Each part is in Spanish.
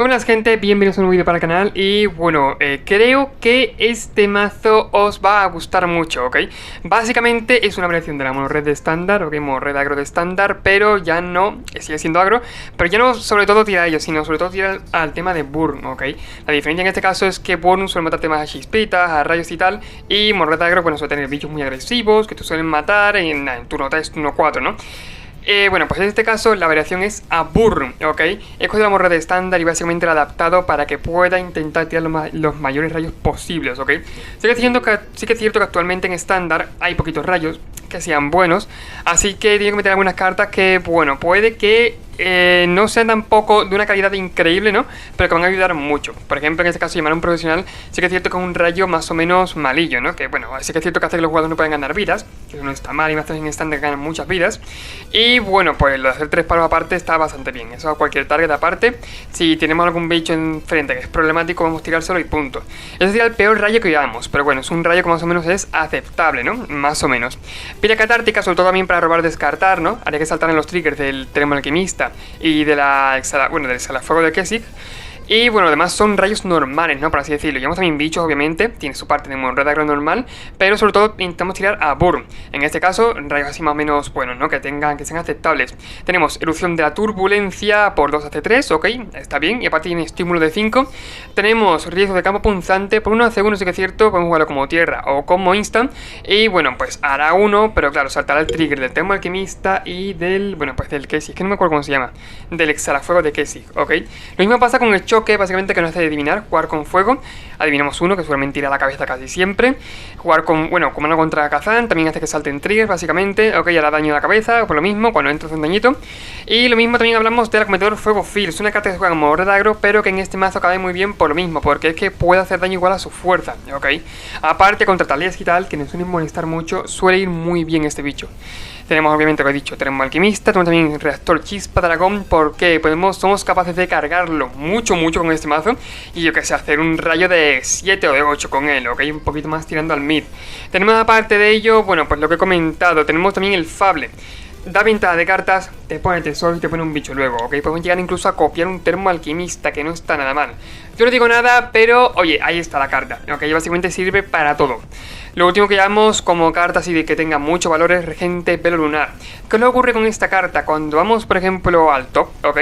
Buenas gente, bienvenidos a un nuevo vídeo para el canal y bueno, creo que este mazo os va a gustar mucho, ¿ok? Básicamente es una variación de la monored de estándar, ¿ok? Monored agro de estándar, pero ya no, sigue siendo agro, pero ya no sobre todo tira a ellos, sino sobre todo tira al tema de burn, ¿ok? La diferencia en este caso es que burn suele matar temas a chispitas, a rayos y tal, y monored agro, bueno, suele tener bichos muy agresivos que te suelen matar en turno 3, turno 4, ¿no? Bueno, pues en este caso la variación es a Burn, ¿ok? He cogido la morra de estándar y básicamente la he adaptado para que pueda intentar tirar los mayores rayos posibles, ¿ok? Sí que es cierto que actualmente en estándar hay poquitos rayos que sean buenos, así que tengo que meter algunas cartas que, bueno, puede que no sean tampoco de una calidad increíble, ¿no? Pero que van a ayudar mucho. Por ejemplo, en este caso, llamar a un profesional, sí que es cierto que es un rayo más o menos malillo, ¿no? Que bueno, sí que es cierto que hace que los jugadores no puedan ganar vidas, que eso no está mal, y más en estándar ganan muchas vidas. Y bueno, pues lo de hacer 3 palos aparte está bastante bien. Eso a cualquier target aparte. Si tenemos algún bicho enfrente que es problemático, vamos a tirárselo y punto. Ese sería el peor rayo que llevamos, pero bueno, es un rayo que más o menos es aceptable, ¿no? Más o menos. Pira catártica, sobre todo también para robar descartar, ¿no? Haría que saltaran los triggers del Termo Alquimista y de del exhalafuego de Kesig. Y bueno, además son rayos normales, ¿no? Por así decirlo. Llevamos también bichos, obviamente. Tiene su parte de monored agro normal. Pero sobre todo intentamos tirar a Burn. En este caso, rayos así más o menos buenos, ¿no? Que sean aceptables. Tenemos erupción de la turbulencia por 2 hace 3, ok. Está bien. Y aparte tiene estímulo de 5. Tenemos riesgo de campo punzante. Por 1 hace 1, sí que es cierto. Podemos jugarlo como tierra o como instant. Y bueno, pues hará 1. Pero claro, saltará el trigger del Termo Alquimista y del... Bueno, pues del Kesig. Que no me acuerdo cómo se llama. Del exhalafuego de Kesig, ok. Lo mismo pasa con el choque. Que básicamente que nos hace adivinar, jugar con fuego. Adivinamos uno, que seguramente tira a la cabeza casi siempre. Jugar con, bueno, con mano contra Kazan, también hace que salten triggers, básicamente. Ok, hará daño a la cabeza, por lo mismo, cuando entra hace un dañito. Y lo mismo también hablamos del acometedor Fuego Feel. Es una carta que se juega como red agro, pero que en este mazo cae muy bien por lo mismo, porque es que puede hacer daño igual a su fuerza, ok. Aparte, contra Talias y tal, que nos suelen molestar mucho, suele ir muy bien este bicho. Tenemos obviamente, lo he dicho, tenemos alquimista, tenemos también reactor chispa dragón, porque somos capaces de cargarlo mucho con este mazo. Y yo que sé, hacer un rayo de 7 o de 8 con él, ok, un poquito más tirando al mid. Tenemos aparte de ello, bueno, pues lo que he comentado, tenemos también el Fable. Da ventaja de cartas, te pone tesoro y te pone un bicho luego, ¿ok? Podemos llegar incluso a copiar un termo alquimista, que no está nada mal. Yo no digo nada, pero, oye, ahí está la carta, ¿ok? Básicamente sirve para todo. Lo último que llamamos como carta así de que tenga mucho valor es Regente Velo Lunar. ¿Qué le ocurre con esta carta? Cuando vamos, por ejemplo, al top, ¿ok?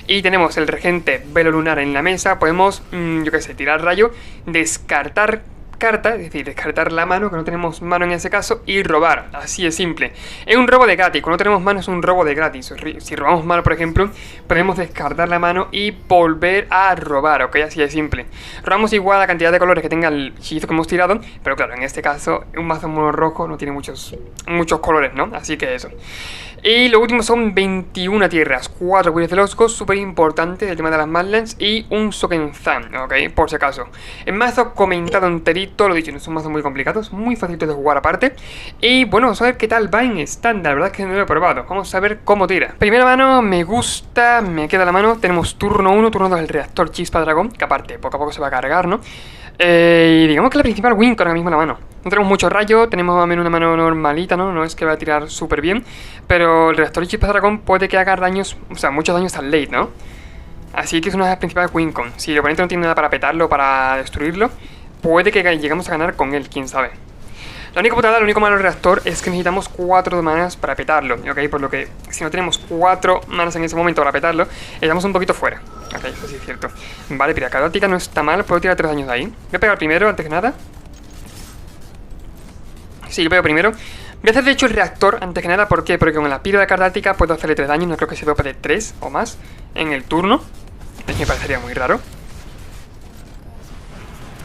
Y tenemos el Regente Velo Lunar en la mesa, podemos, yo qué sé, tirar rayo, descartar carta, es decir, descartar la mano, que no tenemos mano en ese caso, y robar, así de simple. Es un robo de gratis, cuando no tenemos mano es un robo de gratis. Si robamos mano, por ejemplo, podemos descartar la mano y volver a robar, ok, así de simple. Robamos igual la cantidad de colores que tenga el hechizo que hemos tirado, pero claro, en este caso, un mazo mono rojo no tiene muchos colores, ¿no? Así que eso. Y lo último son 21 tierras, 4 Willis de Oscos, súper importante el tema de las Madlands, y un Sokenzan, ok, por si acaso. El mazo comentado enterito, lo dicho, no son mazos muy complicados, muy fáciles de jugar aparte. Y bueno, vamos a ver qué tal va en estándar, la verdad es que no lo he probado, vamos a ver cómo tira. Primera mano, me gusta, me queda la mano, tenemos turno 1, turno 2 el reactor chispa dragón, que aparte poco a poco se va a cargar, ¿no? Y digamos que la principal win con ahora mismo la mano. No tenemos mucho rayo, tenemos más o menos una mano normalita, ¿no? No es que va a tirar súper bien, pero el reactor chispa dragón puede que haga daños, o sea, muchos daños al late, ¿no? Así que es una de las principales win con. Si el oponente no tiene nada para petarlo, para destruirlo, puede que lleguemos a ganar con él, quién sabe. La única putada, lo único malo del reactor es que necesitamos 4 manas para petarlo, ¿ok? Por lo que si no tenemos 4 manas en ese momento para petarlo, estamos un poquito fuera. Ok, eso sí es cierto. Vale, pira catártica no está mal, puedo tirar 3 daños de ahí. Voy a pegar primero, antes que nada. Sí, yo pego primero. Voy a hacer de hecho el reactor antes que nada, ¿por qué? Porque con la pira de catártica puedo hacerle 3 daños, no creo que se dope de 3 o más en el turno. Es que me parecería muy raro.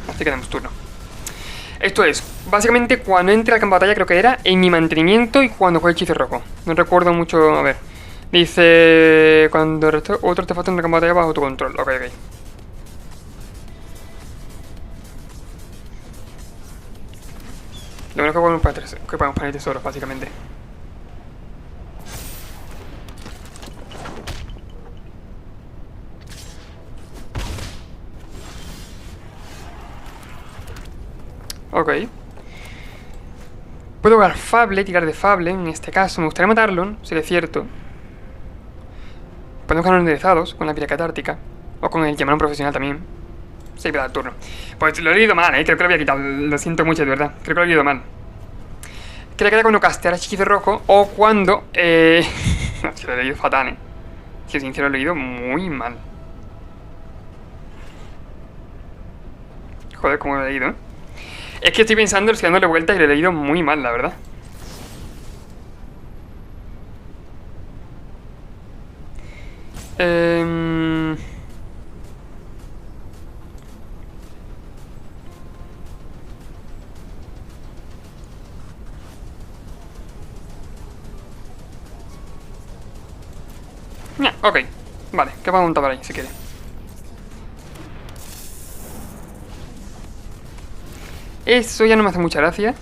Así que tenemos turno. Esto es, básicamente cuando entre al campo de batalla creo que era en mi mantenimiento y cuando juegue hechizo rojo. No recuerdo mucho, a ver. Dice, cuando otro artefacto en el campo de batalla bajo tu control. Ok, ok. Lo menos que podemos poner tesoros, básicamente. Ok. Puedo jugar Fable, tirar de Fable, en este caso. Me gustaría matarlo, sería cierto. Podemos ganar enderezados con la pira catártica. O con el llamar a un profesional también. Sí, para el turno. Pues lo he leído mal, creo que lo había quitado. Lo siento mucho, de verdad. Creo que lo he leído mal. Creo que era cuando casteara hechizo rojo o cuando... No, si lo he leído fatal, Si sincero, lo he leído muy mal. Joder, cómo lo he leído, Es que estoy pensando, estoy dándole vueltas y lo he leído muy mal, la verdad. Ok, vale, ¿qué vamos a montar por ahí si quiere? Eso ya no me hace mucha gracia.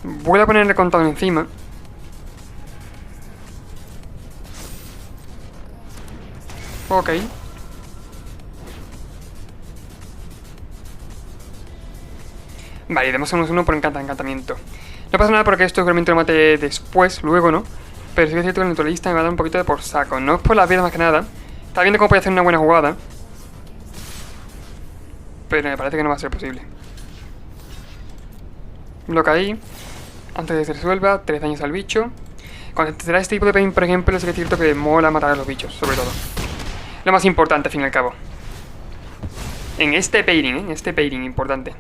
Voy a poner el contador encima. Ok. Vale, demos uno por encantamiento. No pasa nada porque esto seguramente lo mate después, luego, ¿no? Pero sí que es cierto que el neutralista me va a dar un poquito de por saco. No es por las vidas más que nada. Está viendo cómo puede hacer una buena jugada. Pero me parece que no va a ser posible. Bloca ahí. Antes de que se resuelva, 3 daños al bicho. Cuando te da este tipo de pain, por ejemplo, sí que es cierto que mola matar a los bichos, sobre todo. Lo más importante, al fin y al cabo. En este pairing, En este pairing importante.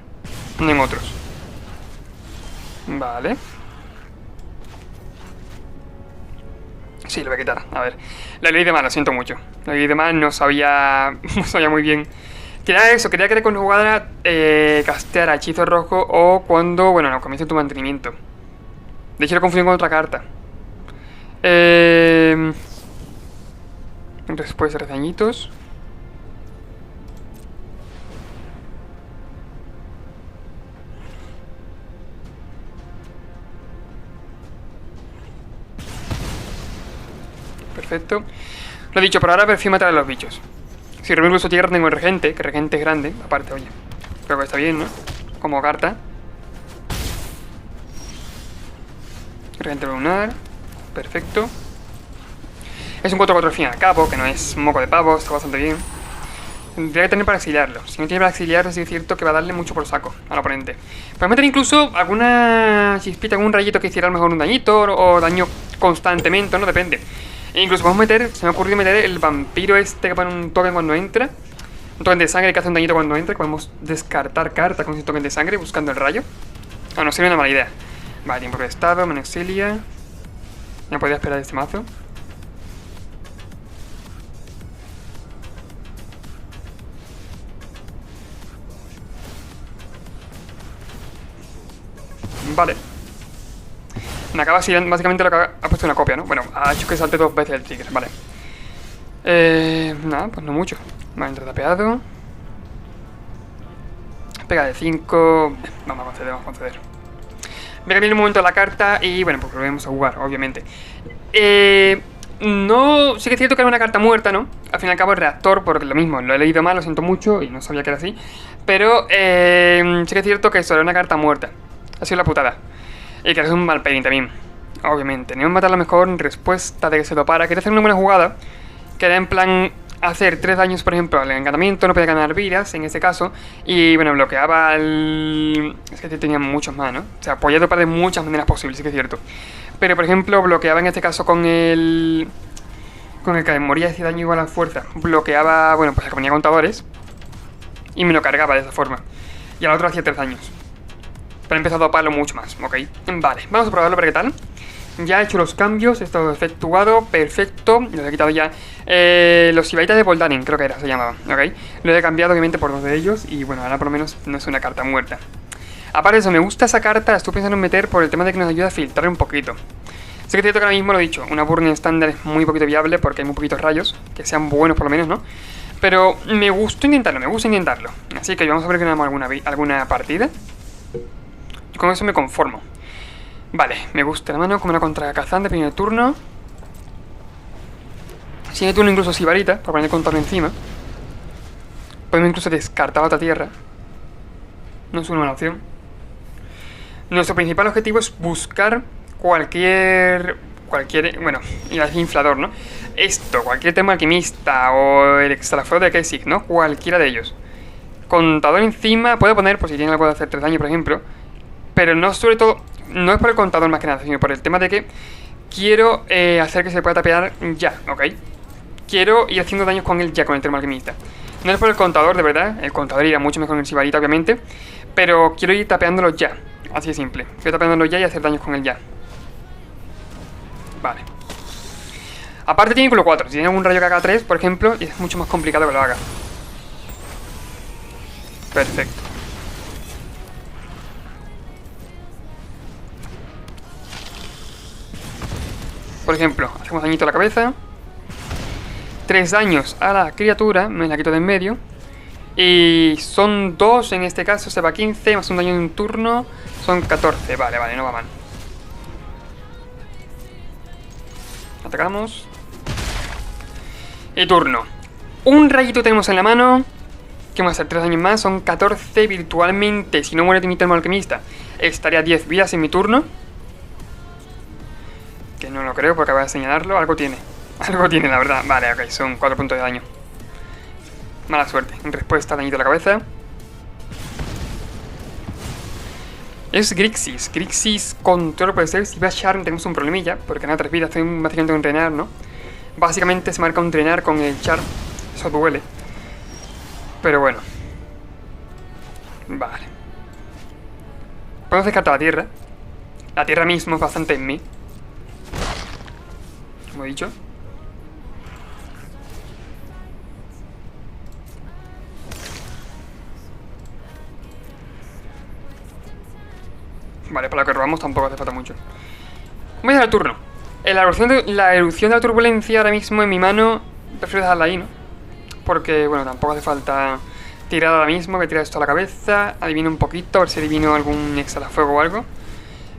No en otros. Vale. Sí, lo voy a quitar. A ver. La leí de mal, lo siento mucho. La leí de mal, no sabía... No sabía muy bien. Quería eso, quería que con jugada casteara hechizo rojo o cuando... Bueno, no, comience tu mantenimiento. De hecho lo confundí con otra carta. Después 3 dañitos. Perfecto. Lo dicho, por ahora prefiero matar a los bichos. Si remuevo incluso tierra tengo el regente, que el regente es grande. Aparte, oye, creo que está bien, ¿no? Como carta. Regente lunar. Perfecto. Es un 4-4 al fin y al cabo, que no es moco de pavo, está bastante bien. Tendría que tener para exiliarlo. Si no tiene para exiliarlo, sí es cierto que va a darle mucho por saco al oponente. Puedes meter incluso alguna chispita, algún rayito que hiciera a lo mejor un dañito o daño constantemente, no depende. E incluso podemos meter, se me ha ocurrido meter el vampiro este que pone un token cuando entra. Un token de sangre que hace un dañito cuando entra. Podemos descartar carta con ese token de sangre buscando el rayo. Ah, no sería una mala idea. Vale, tiempo de estado, Menexilia. No podía esperar este mazo. Vale. Me acaba siguiendo, básicamente lo que ha puesto una copia, ¿no? Bueno, ha hecho que salte 2 veces el trigger, vale. Nada, pues no mucho. Vale, entra tapeado. Pega de 5. Vamos a conceder, vamos a conceder. Voy a cambiar un momento la carta y bueno, pues volvemos a jugar, obviamente. No, sí que es cierto que era una carta muerta, ¿no? Al fin y al cabo el reactor, porque lo mismo, lo he leído mal, lo siento mucho y no sabía que era así. Pero sí que es cierto que eso era una carta muerta. Ha sido la putada. Y que es un mal pairing también, obviamente. Tenemos que matarlo mejor en respuesta de que se topara. Quería hacer una buena jugada, que era en plan hacer 3 daños, por ejemplo, al encantamiento, no podía ganar vidas en este caso. Y bueno, bloqueaba al... Es que tenía muchos más, ¿no? O sea, podía topar de muchas maneras posibles, sí que es cierto. Pero por ejemplo, bloqueaba en este caso con el... Con el que moría ese daño igual a fuerza. Bloqueaba, bueno, pues el que ponía contadores. Y me lo cargaba de esa forma. Y al otro hacía 3 daños. Pero he empezado a toparlo mucho más, ok. Vale, vamos a probarlo para qué tal. Ya he hecho los cambios, esto efectuado, perfecto. Lo he quitado ya. Los Sibaitas de Boldanin, creo que era, se llamaba, ok. Lo he cambiado obviamente por 2 de ellos. Y bueno, ahora por lo menos no es una carta muerta. Aparte de eso, me gusta esa carta, la estoy pensando en meter por el tema de que nos ayuda a filtrar un poquito. Sí que es cierto que ahora mismo lo he dicho, una burning estándar es muy poquito viable porque hay muy poquitos rayos, que sean buenos por lo menos, ¿no? Pero me gusta intentarlo, Así que vamos a ver que ganamos alguna partida. Y con eso me conformo. Vale, me gusta la mano como una contra Kazan de primer turno. Siguiente turno incluso Sibarita, para poner el contorno encima. Podemos incluso descartar otra tierra. No es una mala opción. Nuestro principal objetivo es buscar cualquier cualquier... Bueno, iba a decir inflador, ¿no? Esto, cualquier termo alquimista o el extraflor de Kesig, ¿no? Cualquiera de ellos. Contador encima, puedo poner, por si tiene algo de hacer 3 daño, por ejemplo. Pero no, sobre todo, no es por el contador más que nada, sino por el tema de que quiero hacer que se pueda tapear ya, ¿ok? Quiero ir haciendo daños con él ya, con el termo alquimista. No es por el contador, de verdad. El contador irá mucho mejor con el Sibarita, obviamente. Pero quiero ir tapeándolo ya. Así de simple. Quiero tapeándolo ya y hacer daños con él ya. Vale. Aparte tiene culo 4. Si tiene algún rayo que haga 3, por ejemplo, es mucho más complicado que lo haga. Perfecto. Por ejemplo, hacemos dañito a la cabeza. 3 daños a la criatura. Me la quito de en medio. Y son 2 en este caso. Se va 15 más un daño en un turno. Son 14. Vale, vale, no va mal. Atacamos. Y turno. Un rayito tenemos en la mano. ¿Qué vamos a hacer? 3 daños más. Son 14 virtualmente. Si no muere mi termo alquimista, estaría a 10 vidas en mi turno. Que no lo creo porque voy a señalarlo. Algo tiene. Algo tiene, la verdad. Vale, ok. Son 4 puntos de daño. Mala suerte. En respuesta, dañito a la cabeza. Es Grixis. Grixis control puede ser. Si va a Charm tenemos un problemilla. Porque nada, 3 vidas. Estoy básicamente un drenar, ¿no? Básicamente se marca un drenar con el Charm. Eso duele. Pero bueno. Vale. Podemos descartar la tierra. La tierra mismo es bastante en mí. Como he dicho. Vale, para lo que robamos tampoco hace falta mucho. Voy a dar el turno. La erupción de la turbulencia ahora mismo en mi mano, prefiero dejarla ahí, ¿no? Porque, bueno, tampoco hace falta tirar ahora mismo, que tira esto a la cabeza. Adivino un poquito, a ver si adivino algún exhalafuego o algo.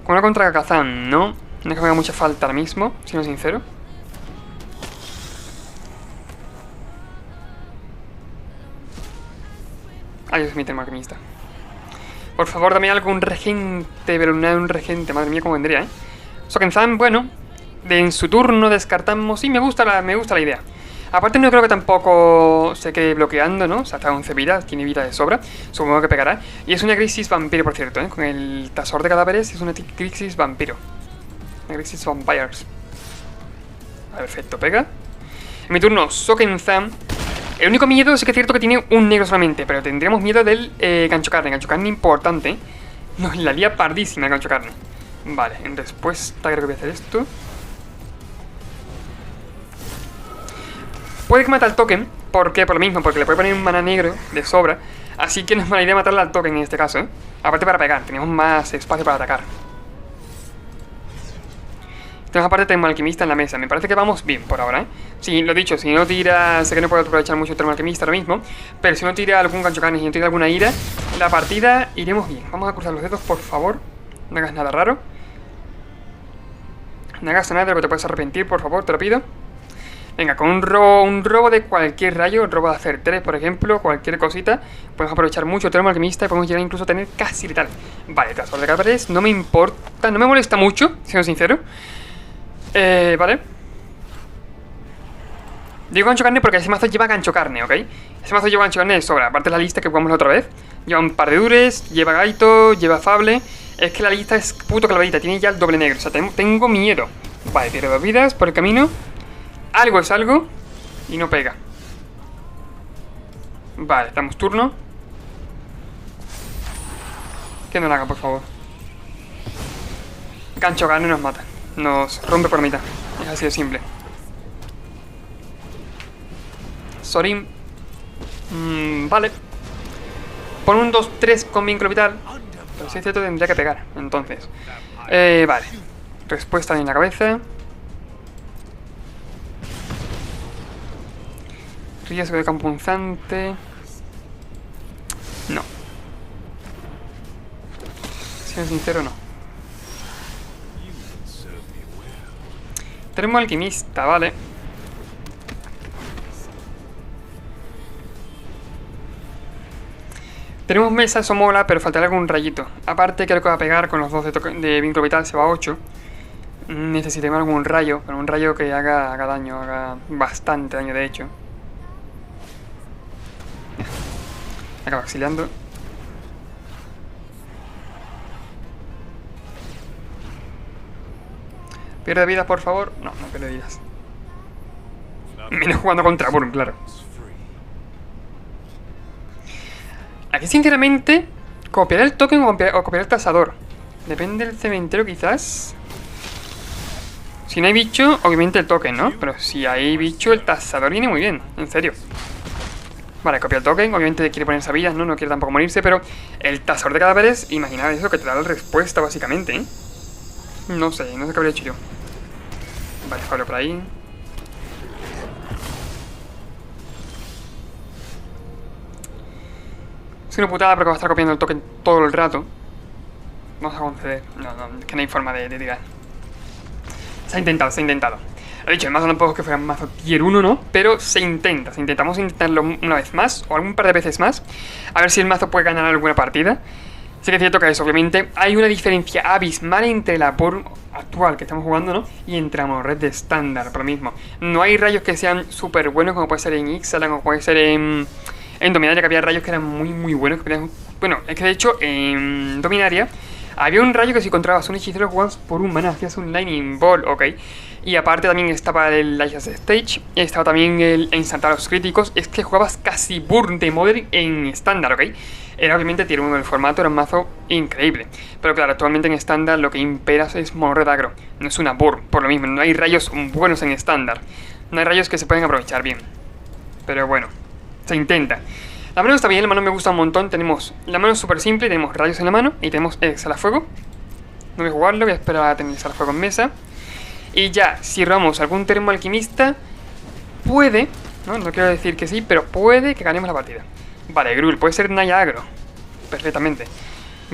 Con una contra Kazan, ¿no? No es que me haga mucha falta ahora mismo, siendo sincero. Ahí es mi tema alquimista. Por favor, dame algún regente, pero no hay un regente. Madre mía, cómo vendría, ¿eh? Sokenzan, bueno, en su turno descartamos. Sí, me gusta la idea. Aparte no creo que tampoco se quede bloqueando, ¿no? O sea, está 11 vidas, tiene vida de sobra. Supongo que pegará. Y es una Grixis vampiro, por cierto, ¿eh? Con el tasor de cadáveres es una Grixis vampiro. Una Grixis vampires. Perfecto, pega. En mi turno, Sokenzan. El único miedo sí que es cierto que tiene un negro solamente, pero tendríamos miedo del gancho carne. Gancho carne importante. Nos la lía pardísima el gancho carne. Vale, en respuesta creo que voy a hacer esto. Puede que mate al token. ¿Por qué? Por lo mismo, porque le puede poner un mana negro de sobra. Así que no es mala idea matarle al token en este caso, ¿eh? Aparte para pegar, tenemos más espacio para atacar. Tenemos aparte termo alquimista en la mesa. Me parece que vamos bien por ahora, ¿eh? Sí, lo dicho, si no tira... Sé que no puedo aprovechar mucho el termo alquimista ahora mismo, pero si no tira algún gancho carne y no tira alguna ira, la partida iremos bien. Vamos a cruzar los dedos, por favor. No hagas nada raro. No hagas nada de lo que te puedes arrepentir, por favor, te lo pido. Venga, con un robo de cualquier rayo, robo de hacer 3, por ejemplo, cualquier cosita, podemos aprovechar mucho el termo alquimista y podemos llegar incluso a tener casi letal. Vale, tasor de cadáveres, no me importa, no me molesta mucho, siendo sincero. Vale. Digo gancho carne porque ese mazo lleva gancho carne, ¿ok? Ese mazo lleva gancho carne de sobra. Aparte de la lista que jugamos la otra vez. Lleva un par de dures, lleva gaito, lleva fable. Es que la lista es puto clavadita, tiene ya el doble negro. O sea, tengo miedo. Vale, pierdo 2 vidas por el camino. Algo es algo. Y no pega. Vale, damos turno. Que no lo haga, por favor. Gancho carne nos mata. Nos rompe por mitad. Es así de simple. Sorin. Vale. Pon un 2-3 con vínculo vital. Pero si es cierto tendría que pegar. Entonces. Vale. Respuesta en la cabeza. Riesgo de campo punzante. No. Siendo sincero, no. Termo alquimista, vale. Tenemos mesa, eso mola, pero faltará algún rayito. Aparte creo que va a pegar con los 2 de vínculo vital, se va a 8. Necesitaremos algún rayo, pero un rayo que haga daño, haga bastante daño de hecho. Me acaba exiliando. ¿Pierde vidas, por favor? No, no pierde vidas. Menos jugando contra Burn, claro. Aquí, sinceramente, copiar el token o copiar el tasador. Depende del cementerio, quizás. Si no hay bicho, obviamente el token, ¿no? Pero si hay bicho, el tasador viene muy bien, en serio. Vale, copia el token, obviamente quiere ponerse a vidas, ¿no? No quiere tampoco morirse, pero el tasador de cadáveres, imaginad eso que te da la respuesta, básicamente, ¿eh? No sé qué habría hecho yo. Vale, Fabio por ahí. Es una putada porque va a estar copiando el token todo el rato. Vamos a conceder. No, es que no hay forma de tirar. Se ha intentado, se ha intentado. Lo dicho, el mazo tampoco es que fuera un mazo tier 1, ¿no? Pero se intenta, Vamos a intentarlo una vez más, o algún par de veces más. A ver si el mazo puede ganar alguna partida. Sí que es cierto que eso, obviamente, hay una diferencia abismal entre la Burn actual que estamos jugando, ¿no? Y entre la monored de estándar, por lo mismo. No hay rayos que sean súper buenos, como puede ser en Ixalan, como puede ser en Dominaria, que había rayos que eran muy buenos. Bueno, es que de hecho, en Dominaria había un rayo que si encontrabas un hechicero jugabas por un mana, hacías un Lightning Ball, ok. Y aparte también estaba el Lightning Stage, y estaba también el instantar los críticos. Es que jugabas casi Burn de Modern en estándar, ok. Era obviamente tier 1 del formato, era un mazo increíble. Pero claro, actualmente en estándar lo que impera es monored agro. No es una Burn, por lo mismo, no hay rayos buenos en estándar. No hay rayos que se pueden aprovechar bien. Pero bueno, se intenta. La mano está bien, la mano me gusta un montón. Tenemos la mano súper simple, tenemos rayos en la mano y tenemos exhalafuego. No voy a jugarlo, voy a esperar a tener exhalafuego en mesa. Y ya, si robamos algún termo alquimista, puede, no quiero decir que sí, pero puede que ganemos la partida. Vale, Gruul, puede ser Naya agro. Perfectamente.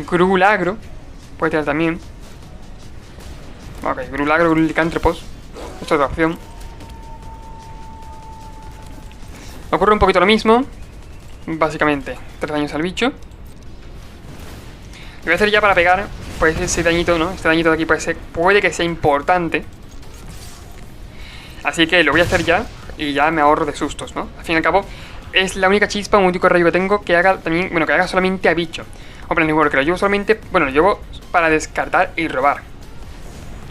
Gruul agro, puede tirar también. Ok, Gruul agro, Gruul licántropos. Esto es otra opción. Ocurre un poquito lo mismo. Básicamente, 3 daños al bicho. Lo voy a hacer ya para pegar. Pues ese dañito, ¿no? Este dañito de aquí puede que sea importante. Así que lo voy a hacer ya. Y ya me ahorro de sustos, ¿no? Al fin y al cabo, es la única chispa, un único rayo que tengo que haga también, bueno, que haga solamente a bicho. Hombre, que lo llevo solamente, bueno, lo llevo para descartar y robar.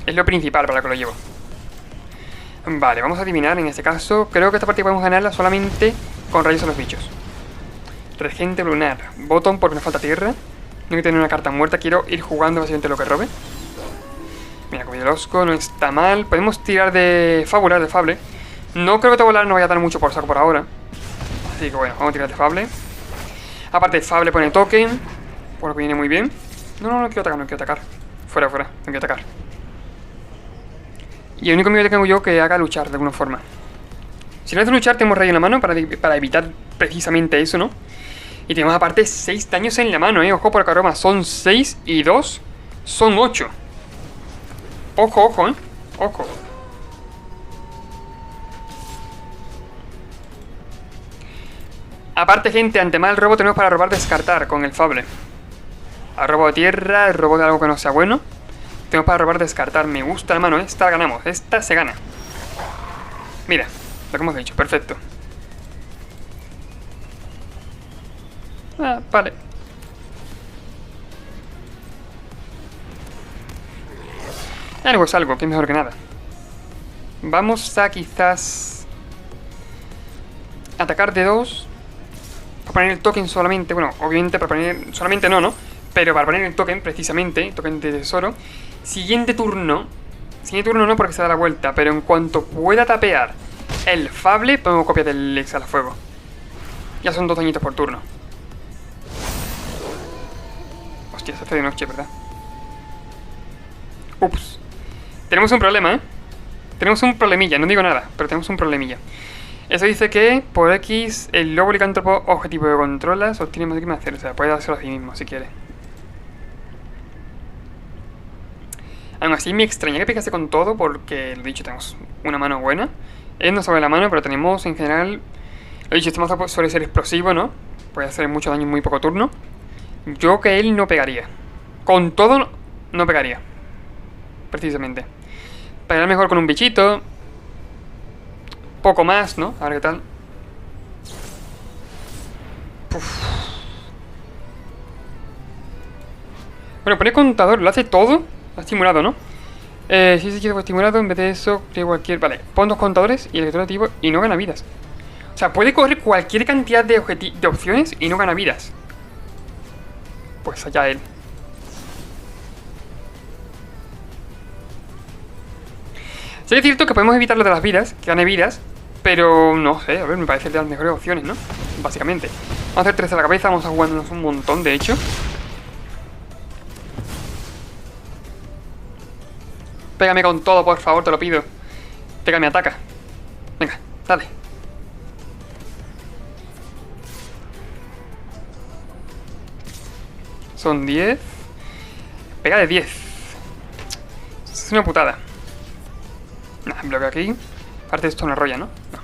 Es lo principal para lo que lo llevo. Vale, vamos a adivinar en este caso. Creo que esta partida podemos ganarla solamente con rayos a los bichos. Regente lunar. Botón porque me falta tierra. No hay que tener una carta muerta. Quiero ir jugando básicamente lo que robe. Mira, como el Osco no está mal. Podemos tirar de Fábula, de Fable. No creo que volar no vaya a dar mucho por saco por ahora. Así que bueno, vamos a tirar de Fable. Aparte, Fable pone token. Por lo que viene muy bien. No quiero atacar, no quiero atacar. Fuera, no quiero atacar. Y el único miedo que tengo yo que haga luchar de alguna forma. Si no hace luchar, tenemos rayo en la mano para evitar precisamente eso, ¿no? Y tenemos aparte 6 daños en la mano, Ojo por Caroma, son 6 y 2 son 8. Ojo, Ojo. Aparte, gente, ante mal robo tenemos para robar descartar con el Fable. Al robo de tierra, el robo de algo que no sea bueno. Tenemos para robar descartar. Me gusta la mano, esta la ganamos, esta se gana. Mira, lo que hemos dicho, perfecto. Vale. Algo es algo, que es mejor que nada. Vamos a quizás atacar de 2. Para poner el token solamente. Bueno, obviamente para poner solamente no, pero para poner el token precisamente, token de tesoro. Siguiente turno no porque se da la vuelta, pero en cuanto pueda tapear el Fable, podemos copiar del exhalafuego. Ya son 2 dañitos por turno. Hostia, se hace de noche, ¿verdad? Ups. Tenemos un problema, Tenemos un problemilla, no digo nada, pero tenemos un problemilla. Eso dice que, por X, el lobo licántropo objetivo que controlas obtiene más de que hacer. O sea, puede dárselo a sí mismo, si quiere. Aún así, me extraña que pegase con todo, porque, lo dicho, tenemos una mano buena. Él no sabe la mano, pero tenemos, en general... Lo dicho, este mazo suele ser explosivo, ¿no? Puede hacer mucho daño en muy poco turno. Yo que él no pegaría. Con todo, no pegaría. Precisamente. Pegar mejor con un bichito. Poco más, ¿no? A ver qué tal. Uf. Bueno, pone contador, lo hace todo. Lo ha estimulado, ¿no? Si se quiere estimulado, en vez de eso, creo cualquier. Vale, pon dos contadores y el electro activo y no gana vidas. O sea, puede coger cualquier cantidad de opciones y no gana vidas. Pues allá él. Sí es cierto que podemos evitar lo de las vidas, que gane vidas, pero no sé, a ver, me parece de las mejores opciones, ¿no? Básicamente. Vamos a hacer 3 a la cabeza, vamos a jugarnos un montón, de hecho. Pégame con todo, por favor, te lo pido. Pégame, ataca. Venga, dale. Son 10. Pega de 10. Es una putada. Nah, bloqueo aquí. Aparte esto una rolla, ¿no? No.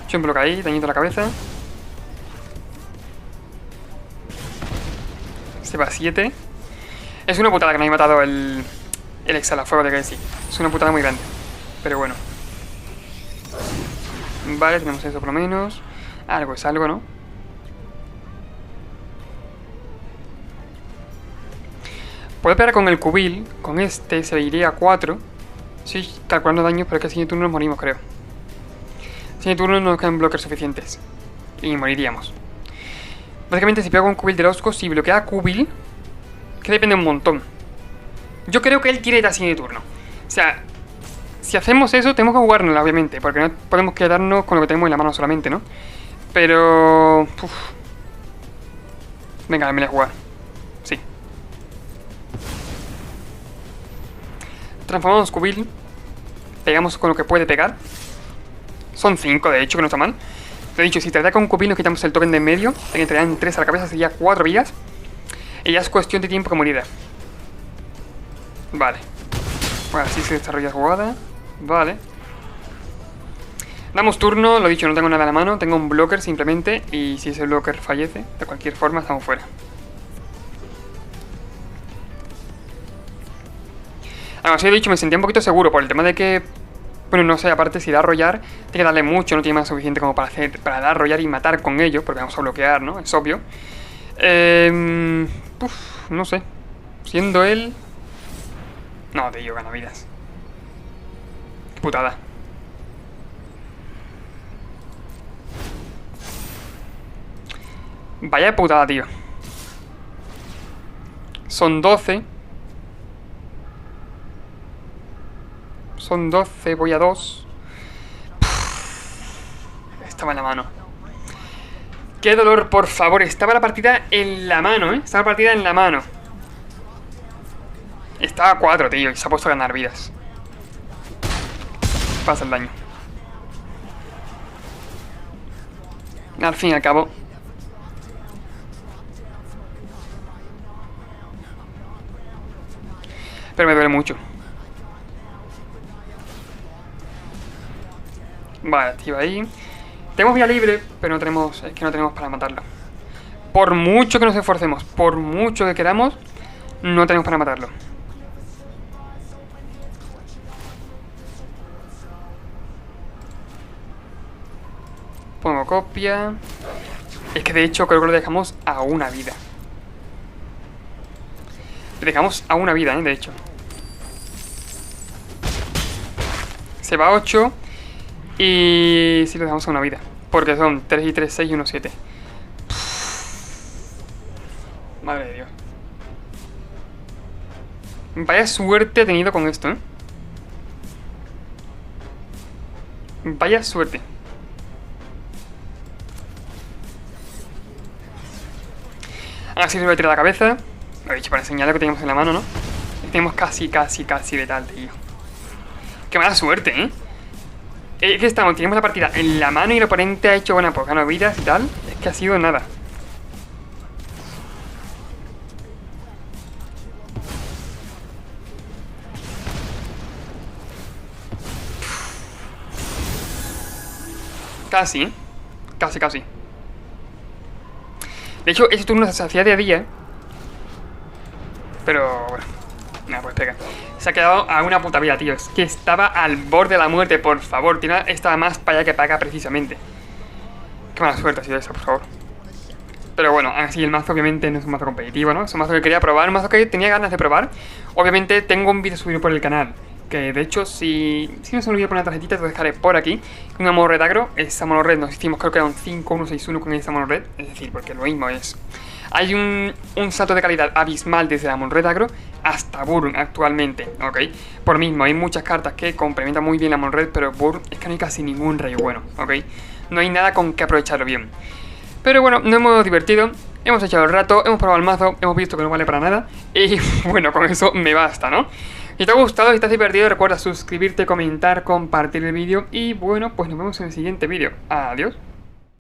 Yo un bloque ahí, dañito a la cabeza. Se va a 7. Es una putada que me haya matado el exhalafuego de Casey. Es una putada muy grande. Pero bueno. Vale, tenemos eso por lo menos. Algo es algo, ¿no? Puede pegar con el cubil. Con este se iría a 4. Sí, calculando daños, pero es que al siguiente turno nos morimos, creo. Al siguiente turno no nos quedan bloques suficientes. Y moriríamos. Básicamente, si pego con cubil de Osco, si bloquea cubil, que depende un montón. Yo creo que él quiere ir al siguiente turno. O sea, si hacemos eso, tenemos que jugárnosla, obviamente. Porque no podemos quedarnos con lo que tenemos en la mano solamente, ¿no? Pero... uf. Venga, me voy a jugar. Sí. Transformamos cubil. Pegamos con lo que puede pegar. Son 5, de hecho, que no está mal. Lo he dicho, si te ataca con cubil nos quitamos el token de en medio. Te entrarían 3 a la cabeza, sería 4 vidas. Y ya es cuestión de tiempo que morirá. Vale. Bueno, así se desarrolla la jugada. Vale. Damos turno, lo dicho, no tengo nada a la mano. Tengo un blocker simplemente. Y si ese blocker fallece, de cualquier forma, estamos fuera. Ahora, sí, he dicho, me sentía un poquito seguro por el tema de que... Bueno, no sé, aparte si da rollar, tiene que darle mucho, no tiene más suficiente como para dar rollar y matar con ello, porque vamos a bloquear, ¿no? Es obvio. No sé. Siendo él... No, tío, gana vidas. Qué putada. Vaya putada, tío. Son 12. Son 12, voy a 2. Estaba en la mano. Qué dolor, por favor. Estaba la partida en la mano, ¿eh? Estaba la partida en la mano. Estaba a 4, tío, y se ha puesto a ganar vidas. Pasa el daño. Al fin y al cabo. Pero me duele mucho. Vale, activa ahí. Tenemos vía libre, pero no tenemos... Es que no tenemos para matarlo. Por mucho que nos esforcemos, por mucho que queramos, no tenemos para matarlo. Pongo copia. Es que de hecho creo que lo dejamos a una vida. Le dejamos a una vida, de hecho. Se va a 8. Y si lo dejamos a una vida. Porque son 3 y 3, 6 y 1, 7. Madre de Dios. Vaya suerte he tenido con esto, ¿eh? Vaya suerte. Ahora sí se voy a tirar la cabeza. Lo he dicho para enseñar lo que teníamos en la mano, ¿no? Tenemos casi letal, tío. Qué mala suerte, ¿eh? Es que tenemos la partida en la mano y el oponente ha hecho, bueno, pues gano vidas y tal. Es que ha sido nada. Casi, ¿eh? Casi. De hecho, ese turno se hacía de día. Pero, bueno. No, Venga, pues pega. Se ha quedado a una puta vida, tío. Es que estaba al borde de la muerte, por favor. Estaba más para allá que para acá, precisamente. Qué mala suerte ha sido esa, por favor. Pero bueno, así el mazo obviamente no es un mazo competitivo, ¿no? Es un mazo que quería probar, un mazo que tenía ganas de probar. Obviamente tengo un vídeo subido por el canal, que de hecho si no se me olvida poner una tarjetita, te lo dejaré por aquí. Una mono red agro, esa mono red nos hicimos, creo que era un 5-1-6-1 con esa mono red. Es decir, porque lo mismo es... Hay un salto de calidad abismal desde la mono red agro hasta Burn actualmente, ¿ok? Por mismo, hay muchas cartas que complementan muy bien la mono red, pero Burn es que no hay casi ningún rey bueno, ¿ok? No hay nada con que aprovecharlo bien. Pero bueno, nos hemos divertido, hemos echado el rato, hemos probado el mazo, hemos visto que no vale para nada. Y bueno, con eso me basta, ¿no? Si te ha gustado, si te has divertido, recuerda suscribirte, comentar, compartir el vídeo. Y bueno, pues nos vemos en el siguiente vídeo. Adiós.